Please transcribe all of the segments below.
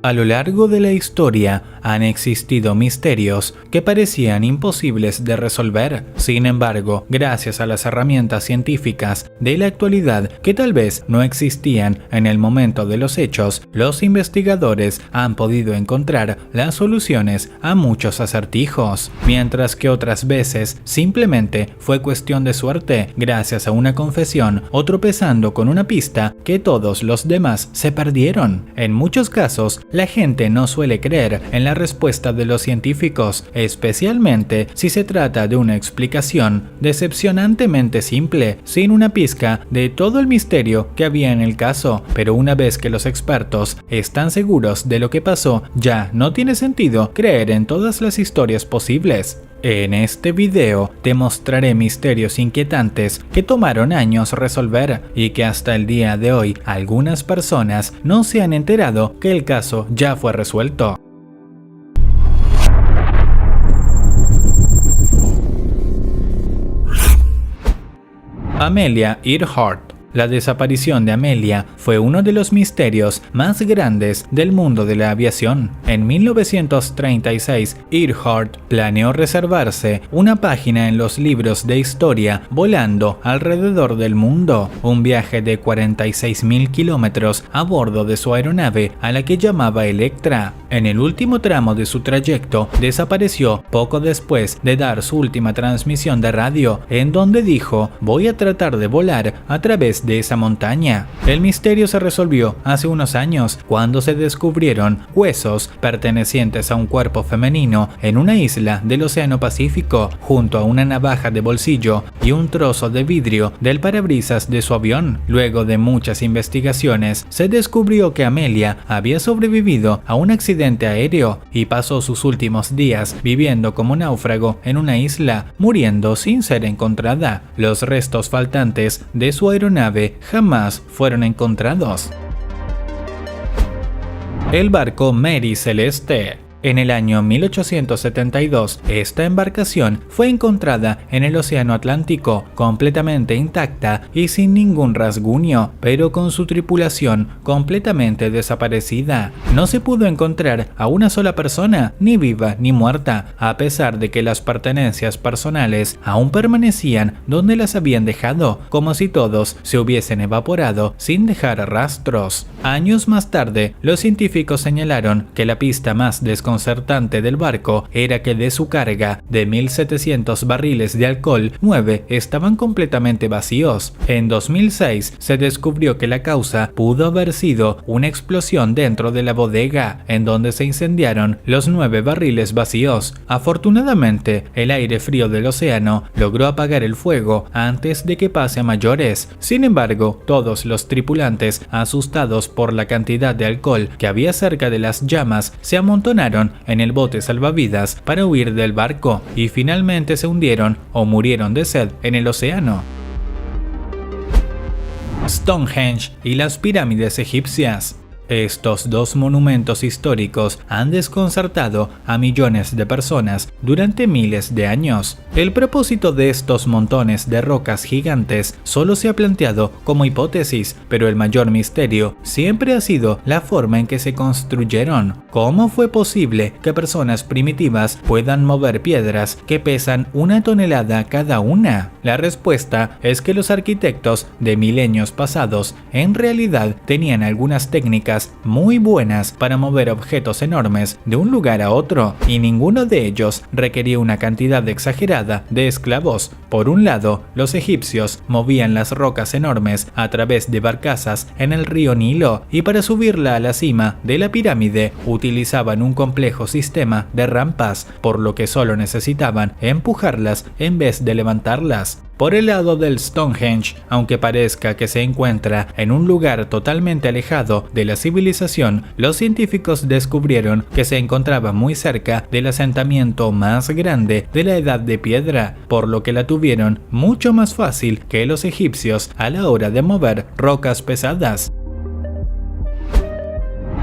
A lo largo de la historia han existido misterios que parecían imposibles de resolver. Sin embargo, gracias a las herramientas científicas de la actualidad que tal vez no existían en el momento de los hechos, los investigadores han podido encontrar las soluciones a muchos acertijos, mientras que otras veces simplemente fue cuestión de suerte, gracias a una confesión o tropezando con una pista que todos los demás se perdieron. En muchos casos, la gente no suele creer en la respuesta de los científicos, especialmente si se trata de una explicación decepcionantemente simple, sin una pizca de todo el misterio que había en el caso. Pero una vez que los expertos están seguros de lo que pasó, ya no tiene sentido creer en todas las historias posibles. En este video te mostraré misterios inquietantes que tomaron años resolver y que hasta el día de hoy algunas personas no se han enterado que el caso ya fue resuelto. Amelia Earhart. La desaparición de Amelia fue uno de los misterios más grandes del mundo de la aviación. En 1936, Earhart planeó reservarse una página en los libros de historia volando alrededor del mundo, un viaje de 46.000 kilómetros a bordo de su aeronave a la que llamaba Electra. En el último tramo de su trayecto, desapareció poco después de dar su última transmisión de radio, en donde dijo: "Voy a tratar de volar a través de esa montaña". El misterio se resolvió hace unos años cuando se descubrieron huesos pertenecientes a un cuerpo femenino en una isla del Océano Pacífico, junto a una navaja de bolsillo y un trozo de vidrio del parabrisas de su avión. Luego de muchas investigaciones, se descubrió que Amelia había sobrevivido a un accidente aéreo y pasó sus últimos días viviendo como náufrago en una isla, muriendo sin ser encontrada. Los restos faltantes de su aeronave jamás fueron encontrados. El barco Mary Celeste. En el año 1872, esta embarcación fue encontrada en el Océano Atlántico, completamente intacta y sin ningún rasguño, pero con su tripulación completamente desaparecida. No se pudo encontrar a una sola persona, ni viva ni muerta, a pesar de que las pertenencias personales aún permanecían donde las habían dejado, como si todos se hubiesen evaporado sin dejar rastros. Años más tarde, los científicos señalaron que la pista más desconcertante del barco era que de su carga de 1.700 barriles de alcohol, 9 estaban completamente vacíos. En 2006 se descubrió que la causa pudo haber sido una explosión dentro de la bodega, en donde se incendiaron los 9 barriles vacíos. Afortunadamente, el aire frío del océano logró apagar el fuego antes de que pase a mayores. Sin embargo, todos los tripulantes, asustados por la cantidad de alcohol que había cerca de las llamas, se amontonaron en el bote salvavidas para huir del barco y finalmente se hundieron o murieron de sed en el océano. Stonehenge y las pirámides egipcias. Estos dos monumentos históricos han desconcertado a millones de personas durante miles de años. El propósito de estos montones de rocas gigantes solo se ha planteado como hipótesis, pero el mayor misterio siempre ha sido la forma en que se construyeron. ¿Cómo fue posible que personas primitivas puedan mover piedras que pesan 1 tonelada cada una? La respuesta es que los arquitectos de milenios pasados en realidad tenían algunas técnicas muy buenas para mover objetos enormes de un lugar a otro, y ninguno de ellos requería una cantidad exagerada de esclavos. Por un lado, los egipcios movían las rocas enormes a través de barcazas en el río Nilo, y para subirla a la cima de la pirámide utilizaban un complejo sistema de rampas, por lo que solo necesitaban empujarlas en vez de levantarlas. Por el lado del Stonehenge, aunque parezca que se encuentra en un lugar totalmente alejado de la civilización, los científicos descubrieron que se encontraba muy cerca del asentamiento más grande de la Edad de Piedra, por lo que la tuvieron mucho más fácil que los egipcios a la hora de mover rocas pesadas.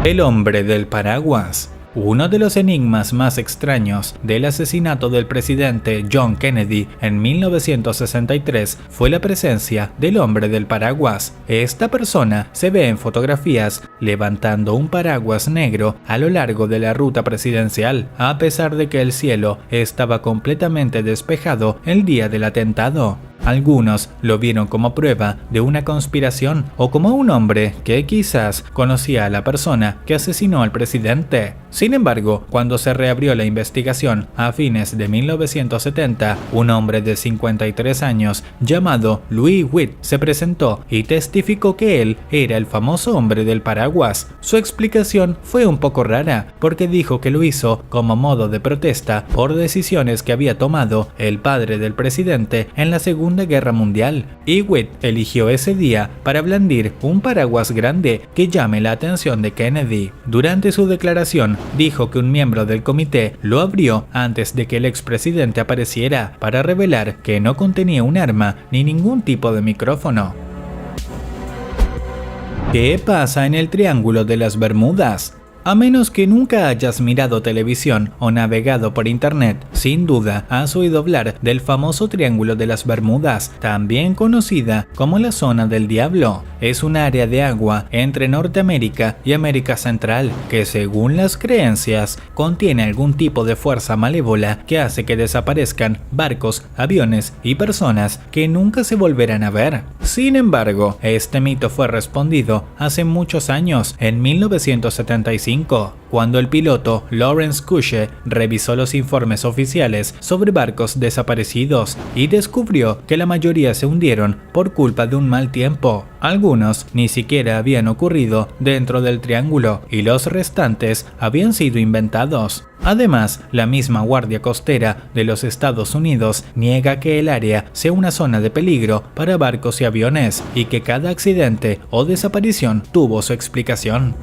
El hombre del paraguas. Uno de los enigmas más extraños del asesinato del presidente John Kennedy en 1963 fue la presencia del hombre del paraguas. Esta persona se ve en fotografías levantando un paraguas negro a lo largo de la ruta presidencial, a pesar de que el cielo estaba completamente despejado el día del atentado. Algunos lo vieron como prueba de una conspiración o como un hombre que quizás conocía a la persona que asesinó al presidente. Sin embargo, cuando se reabrió la investigación a fines de 1970, un hombre de 53 años llamado Louis Witt se presentó y testificó que él era el famoso hombre del paraguas. Su explicación fue un poco rara porque dijo que lo hizo como modo de protesta por decisiones que había tomado el padre del presidente en la Segunda Guerra Mundial, y Witt eligió ese día para blandir un paraguas grande que llame la atención de Kennedy. Durante su declaración, dijo que un miembro del comité lo abrió antes de que el expresidente apareciera para revelar que no contenía un arma ni ningún tipo de micrófono. ¿Qué pasa en el Triángulo de las Bermudas? A menos que nunca hayas mirado televisión o navegado por internet, sin duda has oído hablar del famoso Triángulo de las Bermudas, también conocida como la Zona del Diablo. Es un área de agua entre Norteamérica y América Central que, según las creencias, contiene algún tipo de fuerza malévola que hace que desaparezcan barcos, aviones y personas que nunca se volverán a ver. Sin embargo, este mito fue respondido hace muchos años, en 1975. Cuando el piloto Lawrence Kusche revisó los informes oficiales sobre barcos desaparecidos y descubrió que la mayoría se hundieron por culpa de un mal tiempo. Algunos ni siquiera habían ocurrido dentro del triángulo y los restantes habían sido inventados. Además, la misma Guardia Costera de los Estados Unidos niega que el área sea una zona de peligro para barcos y aviones y que cada accidente o desaparición tuvo su explicación.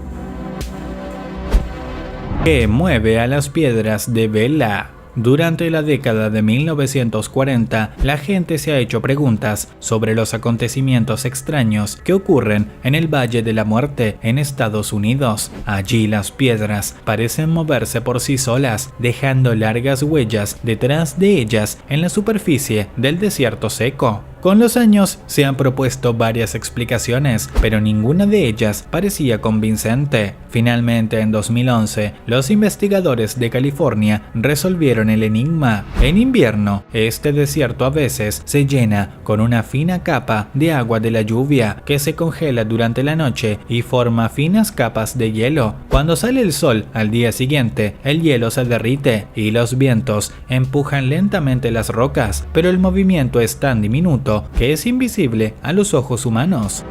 ¿Qué mueve a las piedras de vela? Durante la década de 1940, la gente se ha hecho preguntas sobre los acontecimientos extraños que ocurren en el Valle de la Muerte en Estados Unidos. Allí las piedras parecen moverse por sí solas, dejando largas huellas detrás de ellas en la superficie del desierto seco. Con los años se han propuesto varias explicaciones, pero ninguna de ellas parecía convincente. Finalmente, en 2011, los investigadores de California resolvieron el enigma. En invierno, este desierto a veces se llena con una fina capa de agua de la lluvia que se congela durante la noche y forma finas capas de hielo. Cuando sale el sol al día siguiente, el hielo se derrite y los vientos empujan lentamente las rocas, pero el movimiento es tan diminuto que es invisible a los ojos humanos.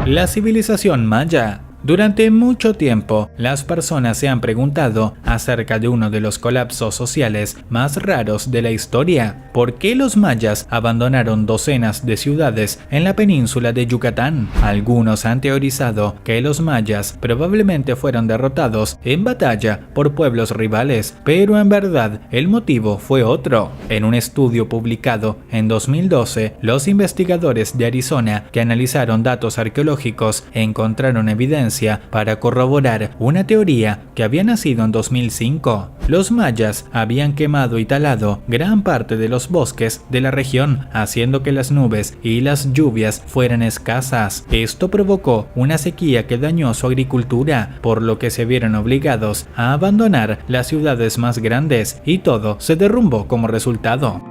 La civilización maya. Durante mucho tiempo, las personas se han preguntado acerca de uno de los colapsos sociales más raros de la historia. ¿Por qué los mayas abandonaron docenas de ciudades en la península de Yucatán? Algunos han teorizado que los mayas probablemente fueron derrotados en batalla por pueblos rivales, pero en verdad el motivo fue otro. En un estudio publicado en 2012, los investigadores de Arizona que analizaron datos arqueológicos encontraron evidencia para corroborar una teoría que había nacido en 2005. Los mayas habían quemado y talado gran parte de los bosques de la región, haciendo que las nubes y las lluvias fueran escasas. Esto provocó una sequía que dañó su agricultura, por lo que se vieron obligados a abandonar las ciudades más grandes y todo se derrumbó como resultado.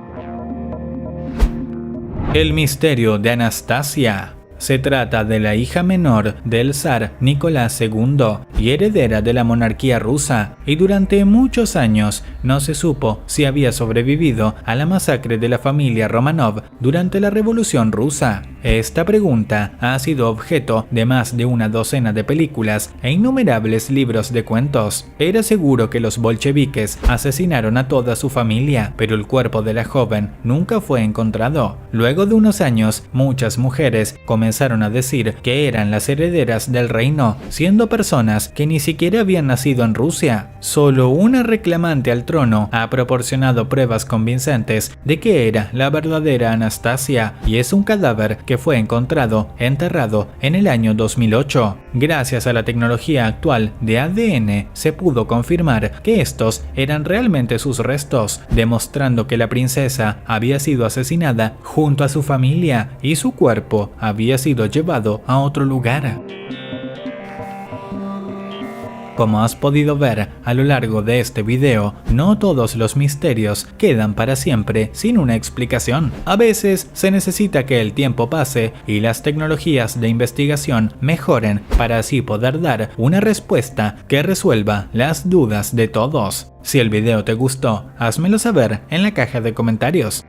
El misterio de Anastasia. Se trata de la hija menor del zar Nicolás II y heredera de la monarquía rusa, y durante muchos años no se supo si había sobrevivido a la masacre de la familia Romanov durante la Revolución Rusa. Esta pregunta ha sido objeto de más de una docena de películas e innumerables libros de cuentos. Era seguro que los bolcheviques asesinaron a toda su familia, pero el cuerpo de la joven nunca fue encontrado. Luego de unos años, muchas mujeres comenzaron comenzaron a decir que eran las herederas del reino, siendo personas que ni siquiera habían nacido en Rusia. Solo una reclamante al trono ha proporcionado pruebas convincentes de que era la verdadera Anastasia, y es un cadáver que fue encontrado enterrado en el año 2008. Gracias a la tecnología actual de ADN, se pudo confirmar que estos eran realmente sus restos, demostrando que la princesa había sido asesinada junto a su familia y su cuerpo había sido llevado a otro lugar. Como has podido ver a lo largo de este video, no todos los misterios quedan para siempre sin una explicación. A veces se necesita que el tiempo pase y las tecnologías de investigación mejoren para así poder dar una respuesta que resuelva las dudas de todos. Si el video te gustó, házmelo saber en la caja de comentarios.